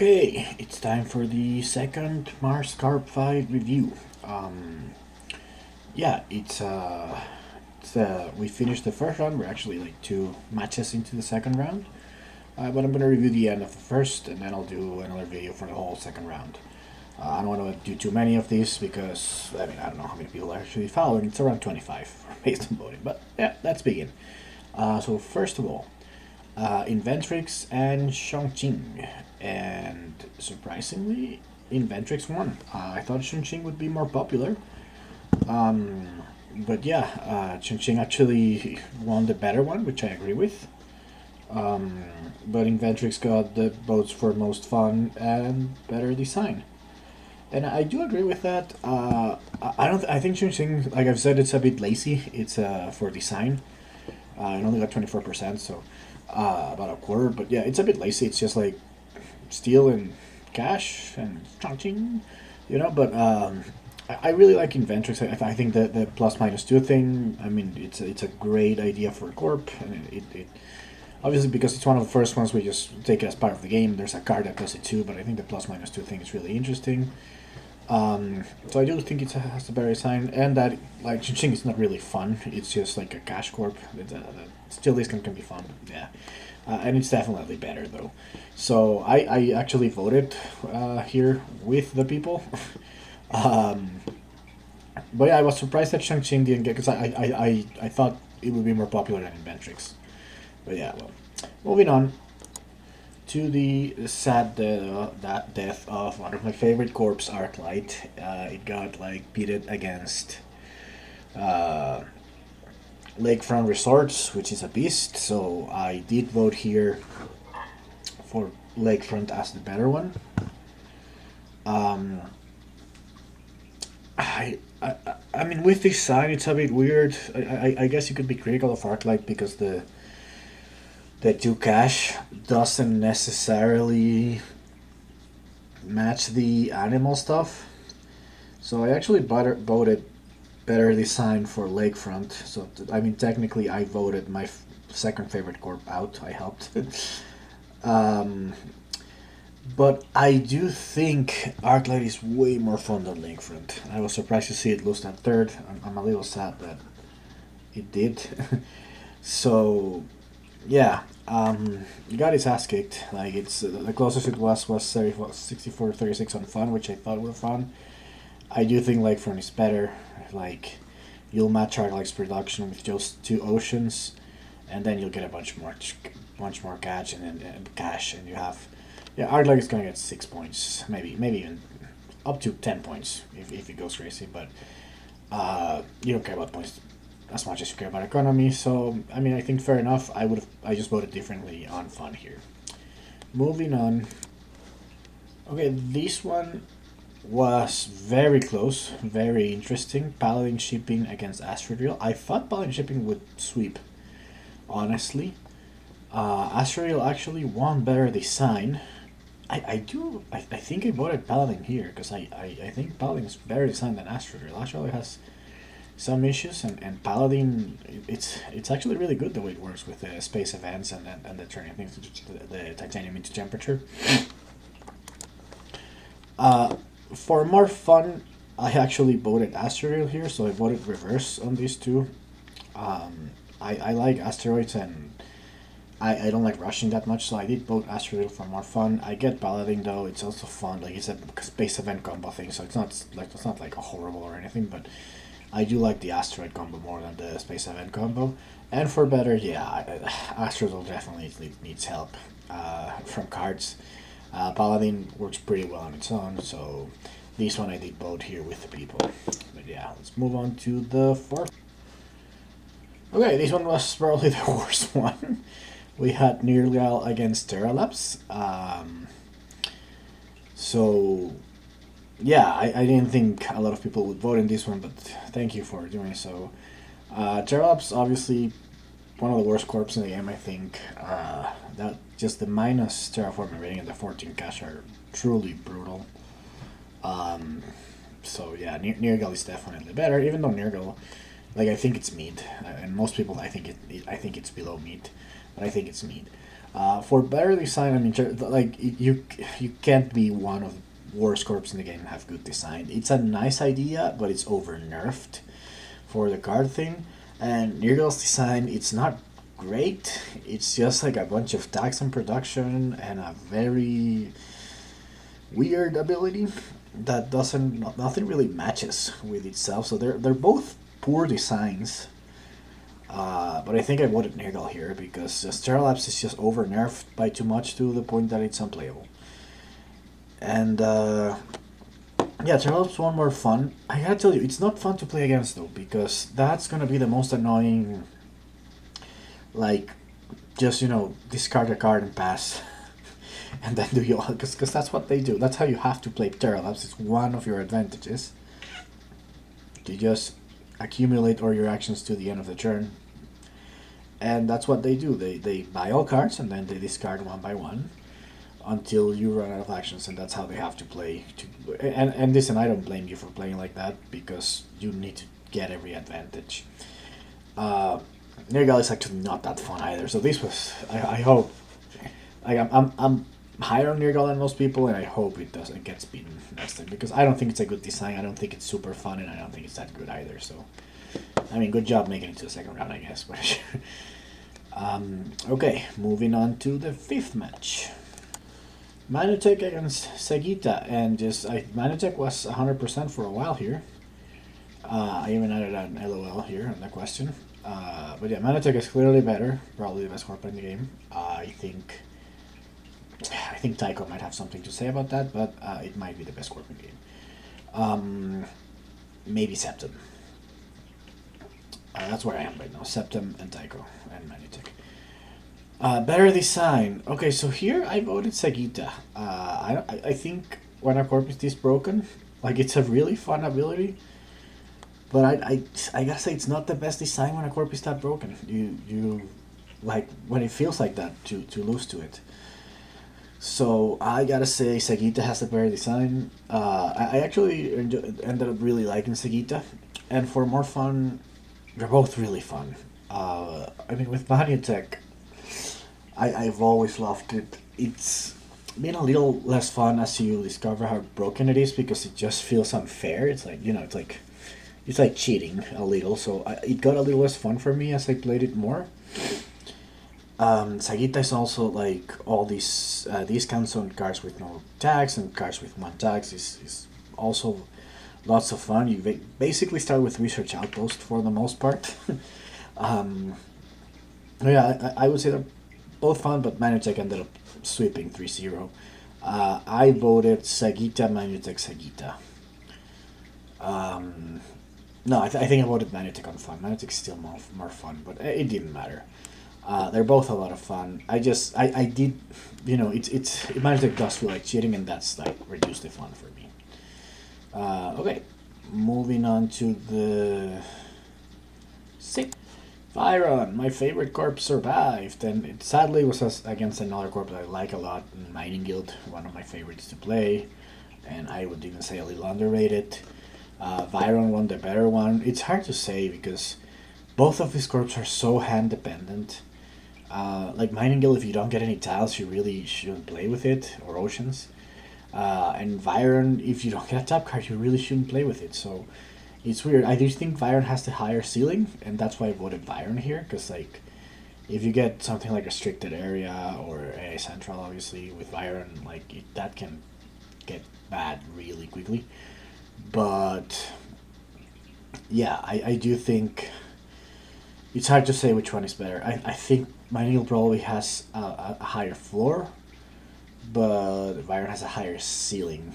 Okay, it's time for the second Mars Corp fight review. Yeah, we finished the first round. We're actually like 2 matches into the second round. But I'm gonna review the end of the first, and then I'll do another video for the whole second round. I don't want to do too many of these because I don't know how many people are actually following. It's around 25 based on voting. But yeah, let's begin. So first of all, Inventrix and Cheung, and surprisingly, Inventrix won. I thought Shing would be more popular, but yeah, Shing actually won the better one, which I agree with. But Inventrix got the votes for most fun and better design, and I do agree with that. I don't. I think Shing, like I've said, it's a bit lazy. It's for design. It only got 24%, so about a quarter. But yeah, it's a bit lazy. It's just like steal and cash and ching, But I really like Inventrix. I think the plus minus two thing. I mean, it's a great idea for Corp, and it obviously because it's one of the first ones we just take it as part of the game. There's a card that does it too, but I think the plus minus two thing is really interesting. So I do think it has a better design, and that like Ching is not really fun. It's just like a cash corp. Still, this can be fun. But yeah, and it's definitely better though. So I actually voted here with the people. But yeah, I was surprised that Ching didn't get, because I thought it would be more popular than Inventrix. But yeah, well, moving on to the sad that death of one of my favorite corps, Arklight. It got like pitted against Lakefront Resorts, which is a beast. So I did vote here for Lakefront as the better one. I mean, with this side, it's a bit weird. I guess you could be critical of Arklight because the 2 cash doesn't necessarily match the animal stuff. So I actually voted better design for Lakefront. So I mean, technically I voted my second favorite corp out. I helped. But I do think Arklight is way more fun than Lakefront. I was surprised to see it lose that third. I'm a little sad that it did. So yeah, he got his ass kicked. Like, it's the closest it was 64-36 on fun, which I thought were fun. I do think Lakefront is better. Like, you'll match Arklight's production with just 2 oceans, and then you'll get a bunch more cash, and you have, yeah, Arklight is gonna get 6 points, maybe even up to 10 points if it goes crazy. But you don't care about points as much as you care about economy. So I mean, I think fair enough. I just voted differently on fun here. Moving on. Okay, this one was very close, very interesting. Palladin shipping against Astrodrill. I thought Palladin shipping would sweep, honestly. Astrodrill actually won better design. I think I voted Palladin here because I think Palladin is better design than Astrodrill. Astrodrill has some issues, and Palladin, it's actually really good the way it works with the space events and the turning things the titanium into temperature. For more fun, I actually voted Astrodrill here, so I voted reverse on these two. I like asteroids, and I don't like rushing that much, so I did vote Astrodrill for more fun. I get Palladin though; it's also fun. Like, it's a space event combo thing, so it's not like a horrible or anything, but I do like the asteroid combo more than the space event combo. And for better, yeah, Astrodrill definitely needs help from cards. Palladin works pretty well on its own, so this one I did vote here with the people. But yeah, let's move on to the fourth. Okay, this one was probably the worst one. We had Nirgal against Terralabs. So yeah, I didn't think a lot of people would vote in this one, but thank you for doing so. Terralabs, obviously one of the worst corps in the game, I think. That just the minus terraforming rating and the 14 cash are truly brutal. So yeah, Nirgal is definitely better, even though Nirgal, like, I think it's mid, and most people I think it's below mid, but I think it's mid. For better design, I mean, like you can't be one of the worst corps in the game and have good design. It's a nice idea, but it's over nerfed for the card thing. And Nirgal's design, it's not great. It's just like a bunch of tax and production and a very weird ability that doesn't nothing really matches with itself. So they're both poor designs. But I think I voted Nirgal here because Terralabs is just over nerfed by too much to the point that it's unplayable. And yeah, Terralabs one more fun. I gotta tell you, it's not fun to play against though, because that's gonna be the most annoying. Like, just discard a card and pass, and then do you because that's what they do. That's how you have to play Terralabs. It's one of your advantages. You just accumulate all your actions to the end of the turn, and that's what they do. They buy all cards and then they discard one by one until you run out of actions, and that's how they have to play. And listen, I don't blame you for playing like that because you need to get every advantage. Nirgal is actually not that fun either. So this was I hope I'm higher on Nirgal than most people, and I hope it gets beaten next time because I don't think it's a good design. I don't think it's super fun, and I don't think it's that good either. So I mean, good job making it to the second round, I guess. But okay, moving on to the fifth match. Manutech against Sagitta, and Manutech was 100% for a while here. I even added an LOL here on the question. But yeah, Manutech is clearly better, probably the best corp in the game. I think Tycho might have something to say about that, but it might be the best corp in the game. Maybe Septum. That's where I am right now. Septum and Tycho and Manutech. Better design. Okay, so here I voted Sagitta. I think when a corp is this broken, like it's a really fun ability. But I gotta say it's not the best design when a corp is that broken. You like when it feels like that to lose to it. So I gotta say Sagitta has the better design. I actually ended up really liking Sagitta, and for more fun, they're both really fun. I mean with Manutech, I've always loved it. It's been a little less fun as you discover how broken it is because it just feels unfair. It's like it's like cheating a little, so it got a little less fun for me as I played it more. Sagitta is also like all these discounts on cards with no tax and cards with one tax is also lots of fun. You basically start with Research Outpost for the most part. Yeah, I would say they're both fun, but Manutech ended up sweeping 3-0. I voted Sagitta, Manutech, Sagitta. No, I think I voted Manutech on fun. Manutech is still more fun, but it didn't matter. They're both a lot of fun. I did, Manutech does feel like cheating, and that's like reduced the fun for me. Okay, moving on to the sixth. Viron, my favorite corp, survived, and it sadly was against another corp that I like a lot, Mining Guild, one of my favorites to play, and I would even say a little underrated. Viron won the better one. It's hard to say because both of his corps are so hand dependent. Like Mining Guild, if you don't get any tiles, you really shouldn't play with it, or oceans. And Viron, if you don't get a top card, you really shouldn't play with it. So it's weird. I do think Viron has the higher ceiling, and that's why I voted Viron here. Because like, if you get something like restricted area or a central, obviously with Viron, like that can get bad really quickly. But yeah, I do think it's hard to say which one is better. I think Mining probably has a higher floor, but Viron has a higher ceiling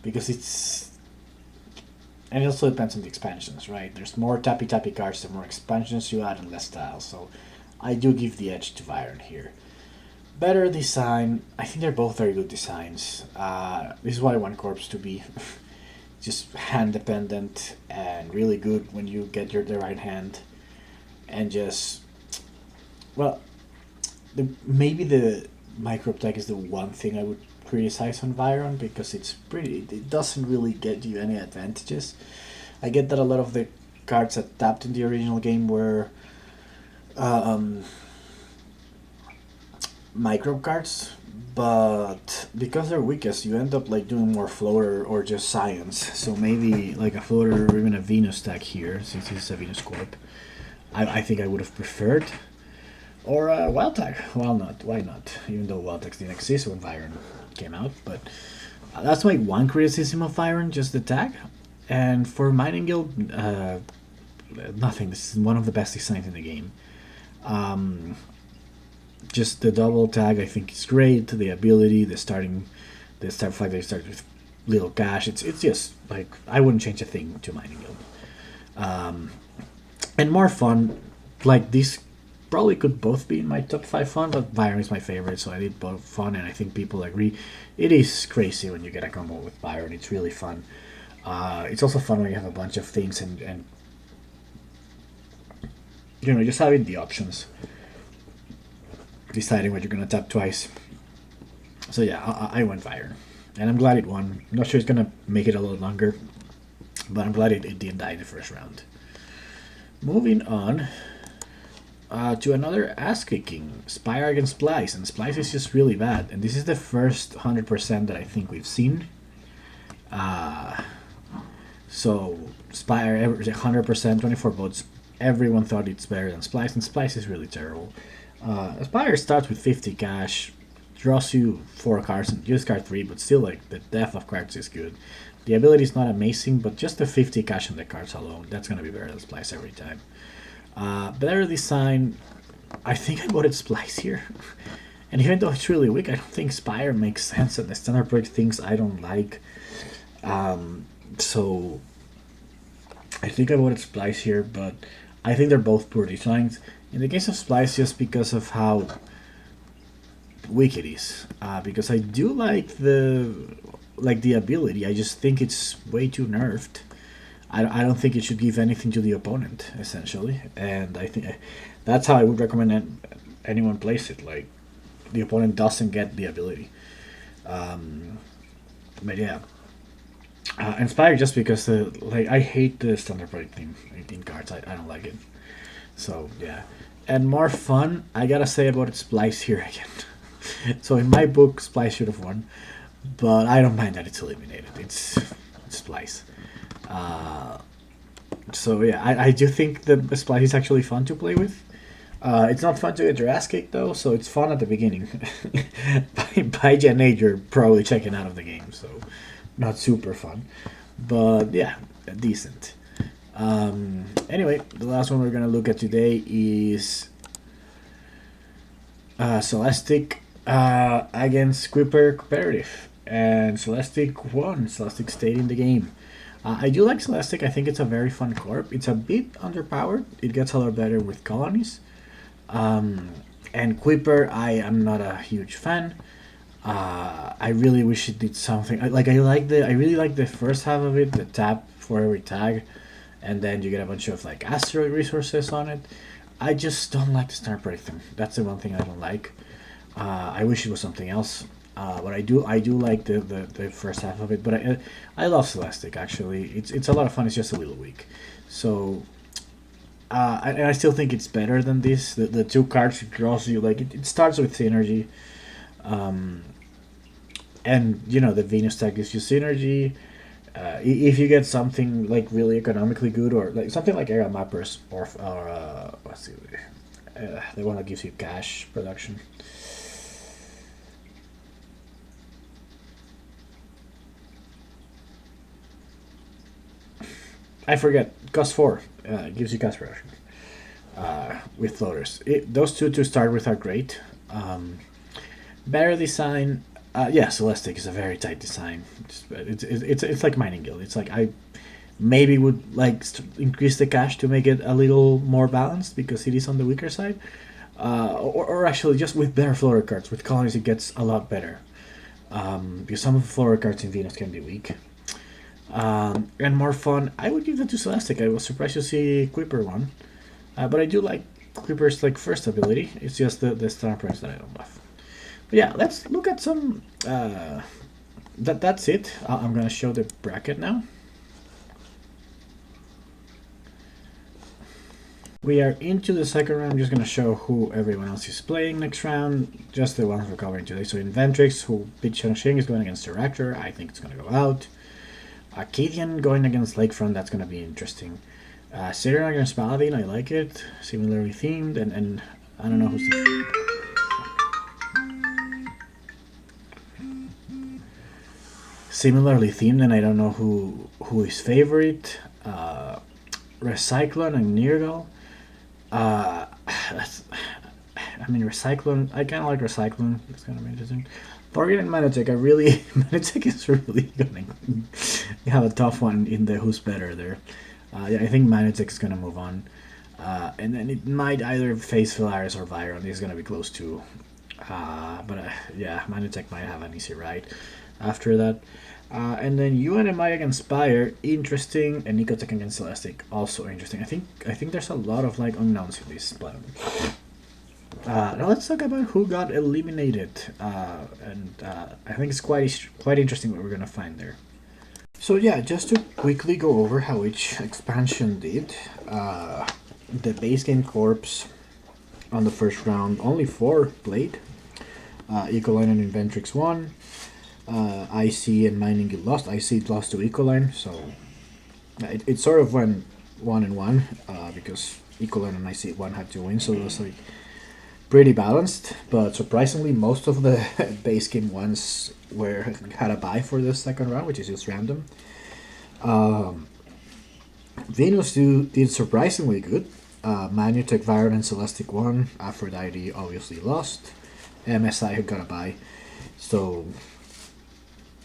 because and it also depends on the expansions, right? There's more tappy cards, the more expansions you add, and less tiles. So I do give the edge to Viron here. Better design. I think they're both very good designs. This is what I want corps to be. Just hand dependent and really good when you get the right hand, and just maybe the micro tech is the one thing I would criticize on Viron because it doesn't really get you any advantages. I get that a lot of the cards that tapped in the original game were micro cards, but because they're weakest, you end up like doing more floater or just science. So maybe like a floater or even a Venus tag here, since it's a Venus Corp. I think I would have preferred. Or a wild tag. Well, not. Why not? Even though wild tags didn't exist when Viron came out, but that's my one criticism of Viron, just the tag. And for Mining Guild, nothing. This is one of the best designs in the game. Just the double tag, I think is great. The ability, the start flag that starts with little cash. It's just like I wouldn't change a thing to Mining Guild. And more fun. Like these probably could both be in my top 5 fun, but Viron is my favorite, so I did both fun, and I think people agree. It is crazy when you get a combo with Viron. It's really fun. It's also fun when you have a bunch of things and you know, just having the options, deciding what you're gonna tap twice. So yeah, I went Viron, and I'm glad it won. I'm not sure it's gonna make it a little longer, but I'm glad it didn't die in the first round. Moving on to another ass-kicking, Spire against Splice, and Splice is just really bad, and this is the first 100% that I think we've seen. So Spire 100%, 24 votes. Everyone thought it's better than Splice, and Splice is really terrible. Spire starts with 50 cash, draws you 4 cards, and use card 3, but still, like, the depth of cards is good. The ability is not amazing, but just the 50 cash on the cards alone, that's going to be better than Splice every time. Better design, I think I voted Splice here. And even though it's really weak, I don't think Spire makes sense, and the standard break things I don't like. So I think I voted Splice here, but I think they're both poor designs. In the case of Splice, just because of how weak it is. Because I do like the ability, I just think it's way too nerfed. I don't think it should give anything to the opponent, essentially. And I think that's how I would recommend anyone plays it. Like, the opponent doesn't get the ability. But yeah. Inspire just because I hate the standard break theme 18 cards. I don't like it. So yeah. And more fun, I gotta say about it, Splice here again. So in my book, Splice should have won. But I don't mind that it's eliminated. It's Splice. So yeah, I do think the Splice is actually fun to play with. It's not fun to get your ass kicked though, so it's fun at the beginning. by Gen 8, you're probably checking out of the game, so not super fun. But yeah, decent. Anyway, the last one we're gonna look at today is Celestic against Kuiper competitive, and Celestic won. Celestic stayed in the game. I do like Celestic. I think it's a very fun corp. It's a bit underpowered. It gets a lot better with colonies. And Kuiper, I am not a huge fan. I really wish it did something. I really like the first half of it, the tap for every tag, and then you get a bunch of like asteroid resources on it. I just don't like the star break thing. That's the one thing I don't like. I wish it was something else. But I do like the first half of it. But I love Celestic actually. It's a lot of fun. It's just a little weak. So and I still think it's better than this. The 2 cards it draws you, like it starts with synergy. And you know the Venus tag gives you synergy. If you get something like really economically good, or like something like Era Mappers, or let's see, the one that gives you cash production. I forget. Cost 4 gives you cash production with floaters. Those two to start with are great. Better design. Yeah, Celestic is a very tight design. It's like Mining Guild. It's like I maybe would like increase the cash to make it a little more balanced because it is on the weaker side. Or actually just with better floater cards. With colonies it gets a lot better. Because some of the floater cards in Venus can be weak. And more fun, I would give that to Celestic. I was surprised to see Kuiper one. But I do like Kuiper's like first ability. It's just the star price that I don't love. But yeah, let's look at some. That's it. I'm gonna show the bracket now. We are into the second round. I'm just going to show who everyone else is playing next round. Just the ones we're covering today. So Inventrix, who beat Shing, is going against Terralabs. I think it's going to go out. Arcadian going against Lakefront. That's going to be interesting. Sagitta against Palladin. I like it. Similarly themed. And I don't know who's the... Similarly themed, and I don't know who is favorite. Recyclone and Nirgal. I mean, Recyclone. I kind of like Recyclone. It's gonna be interesting. Forgetting Manutech. Manutech is really gonna have a tough one in the who's better there. Yeah, I think Manutech is gonna move on, and then it might either face Polaris or Viron. It's gonna be close to, yeah, Manutech might have an easy ride after that. And then UNMI against Spire, interesting, and Nicotech against Celestic, also interesting. I think there's a lot of like unknowns in this plan. Now let's talk about who got eliminated, and I think it's quite interesting what we're gonna find there. So yeah, just to quickly go over how each expansion did. The base game Corps on the first round, only 4 played. Ecoline and Inventrix won. IC and Mining Guild lost. IC lost to Ecoline, so it sort of went 1-1 because Ecoline and IC one had to win, so it was like pretty balanced. But surprisingly, most of the base game ones had a bye for the second round, which is just random. Venus did surprisingly good. Manutech, Viron, and Celestic won. Aphrodite obviously lost. MSI got a bye, so.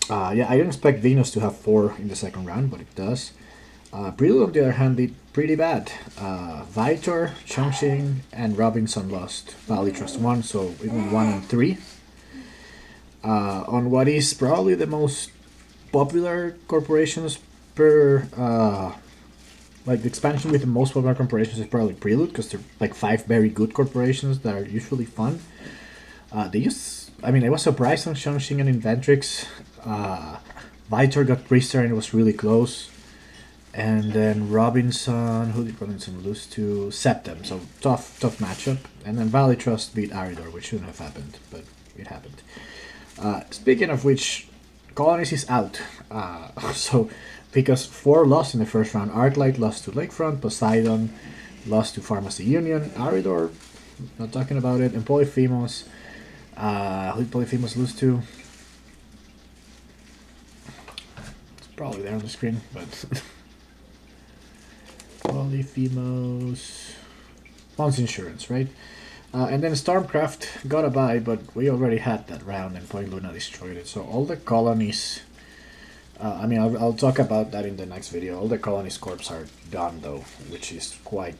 Yeah, I didn't expect Venus to have 4 in the second round, but it does. Prelude, on the other hand, did pretty bad. Vitor, Cheung, and Robinson lost. Valley Trust won, so it went 1 and 3. On what is probably the most popular corporations per... like, the expansion with the most popular corporations is probably Prelude, because they're like 5 very good corporations that are usually fun. I was surprised on Shing and Inventrix. Vitor got Priester and it was really close. And then Robinson, who did Robinson lose to? Septem, so tough matchup. And then Valley Trust beat Aridor, which shouldn't have happened, but it happened. Speaking of which, Colonies is out. So, because 4 lost in the first round. Arklight lost to Lakefront, Poseidon lost to Pharmacy Union, Aridor, not talking about it, and Polyphemus. Who did Polyphemus lose to? It's probably there on the screen, but Polyphemus, Bonds Insurance, right? And then Stormcraft got a bye, but we already had that round and Point Luna destroyed it. So all the colonies, I'll talk about that in the next video. All the colonies corps are done though, which is quite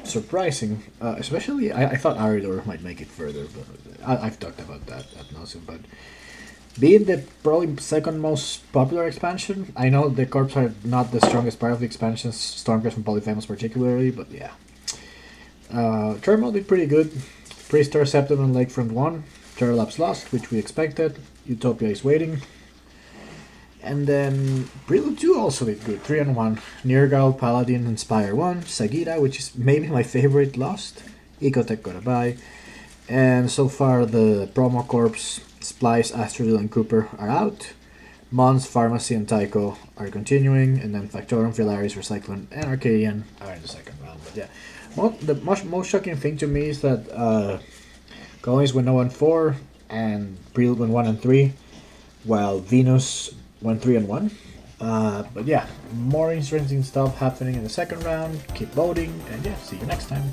surprising. Especially, I thought Aridor might make it further, but I've talked about that ad nauseam. But being the probably second most popular expansion, I know the corps are not the strongest part of the expansions, Stormcraft and Polyphemus particularly, but yeah. Terminal did pretty good. Priester, Septim, and Lakefront won. Terralabs lost, which we expected. Utopia is waiting. And then Prelude 2 also did good, 3-1. Nirgal, Palladin, and Spire won. Sagitta, which is maybe my favorite, lost. Ecotech got a bye. And so far the promo corps, Splice, Astrodrill, and Kuiper are out. Mons, Pharmacy, and Tycho are continuing. And then Factorum, Polaris, Recyclone, and Arcadian are in the second round. But yeah, the most shocking thing to me is that Colonies went 0-4 and Prelude went 1-3, while Venus went 3-1. But yeah, more interesting stuff happening in the second round. Keep voting, and yeah, see you next time.